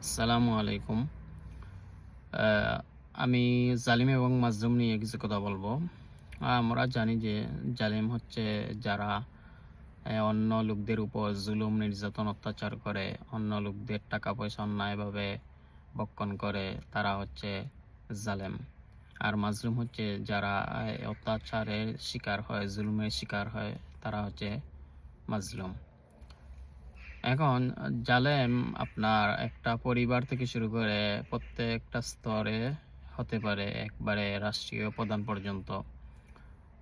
আসসালামু আলাইকুম। আমি জালিম এবং মাজলুম নিয়ে কিছু কথা বলবো। আমরা জানি যে জালিম হচ্ছে যারা অন্য লোকদের উপর জুলুম, নির্যাতন, অত্যাচার করে, অন্য লোকদের টাকা পয়সা অন্যায়ভাবে ভক্ষণ করে, তারা হচ্ছে জালেম। আর মাজলুম হচ্ছে যারা অত্যাচারের শিকার হয়, জুলুমের শিকার হয়, তারা হচ্ছে মাজলুম। এখন জালেম আপনার একটা পরিবার থেকে শুরু করে প্রত্যেকটা স্তরে হতে পারে, একবারে রাষ্ট্রীয় প্রধান পর্যন্ত।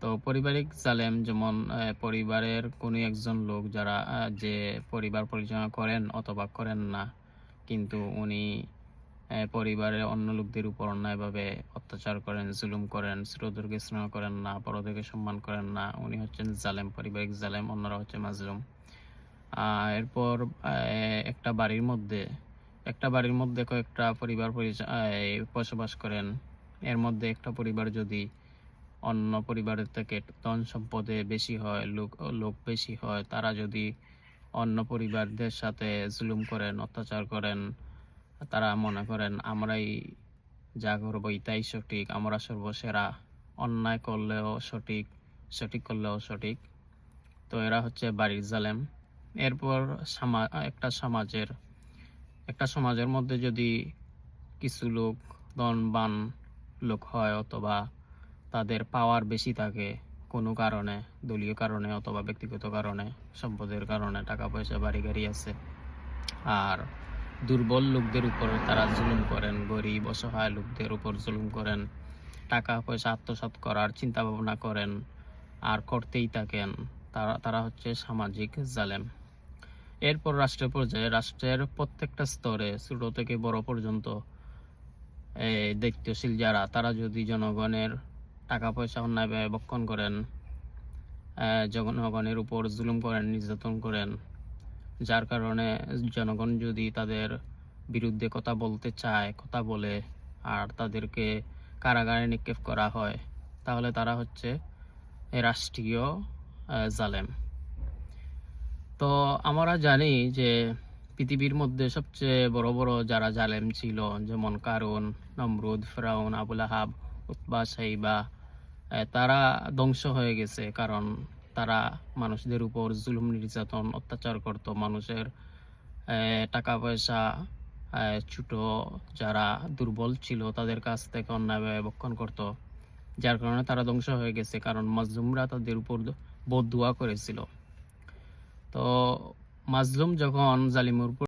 তো পারিবারিক জালেম যেমন পরিবারের কোনো একজন লোক যারা যে পরিবার পরিচালনা করেন অথবা করেন না, কিন্তু উনি পরিবারের অন্য লোকদের উপর অন্যায়ভাবে অত্যাচার করেন, জুলুম করেন, ছোটদেরকে স্নেহ করেন না, বড়দেরকে সম্মান করেন না, উনি হচ্ছেন জালেম, পারিবারিক জালেম, অন্যরা হচ্ছে মাজলুম। এরপর একটা বাড়ির মধ্যে কয়েকটা পরিবার বসবাস করেন। এর মধ্যে একটা পরিবার যদি অন্য পরিবারের থেকে ধন সম্পদে বেশি হয়, লোক বেশি হয়, তারা যদি অন্য পরিবারদের সাথে জুলুম করেন, অত্যাচার করেন, তারা মনে করেন আমরাই যা করবো এটাই সঠিক, আমরা সর্বসেরা, অন্যায় করলেও সঠিক, সঠিক করলেও সঠিক। তো এরা হচ্ছে বাড়ির জালেম। এরপর একটা সমাজের মধ্যে যদি কিছু লোক ধনবান লোক হয় অথবা তাদের পাওয়ার বেশি থাকে কোনো কারণে, দলীয় কারণে অথবা ব্যক্তিগত কারণে, সম্পদের কারণে, টাকা পয়সা বাড়ি গাড়ি আছে, আর দুর্বল লোকদের উপর তারা জুলুম করেন, গরিব অসহায় লোকদের উপর জুলুম করেন, টাকা পয়সা আত্মসাৎ করার চিন্তা ভাবনা করেন আর করতেই থাকেন, তারা হচ্ছে সামাজিক জালেম। এরপর রাষ্ট্রের পর্যায়ে, রাষ্ট্রের প্রত্যেকটা স্তরে ছোট থেকে বড় পর্যন্ত দায়িত্বশীল যারা, তারা যদি জনগণের টাকা পয়সা অন্যায়ভাবে ভক্ষণ করেন, জনগণের উপর জুলুম করেন, নির্যাতন করেন, যার কারণে জনগণ যদি তাদের বিরুদ্ধে কথা বলতে চায়, কথা বলে, আর তাদেরকে কারাগারে নিক্ষেপ করা হয়, তাহলে তারা হচ্ছে রাষ্ট্রীয় জালেম। তো আমরা জানি যে পৃথিবীর মধ্যে সবচেয়ে বড় বড় যারা জালেম ছিল, যেমন কারুন, নমরুদ, ফেরাউন, আবুল আহাব, উতবা, সাইবা, তারা ধ্বংস হয়ে গেছে, কারণ তারা মানুষদের উপর জুলুম, নির্যাতন, অত্যাচার করত, মানুষের টাকা পয়সা, ছোট যারা দুর্বল ছিল তাদের কাছ থেকে অন্যায়ভাবে ভক্ষণ করত, যার কারণে তারা ধ্বংস হয়ে গেছে, কারণ মাজলুমরা তাদের উপর বদদুয়া করেছিল। তো মাজলুম যখন জালিমের উপর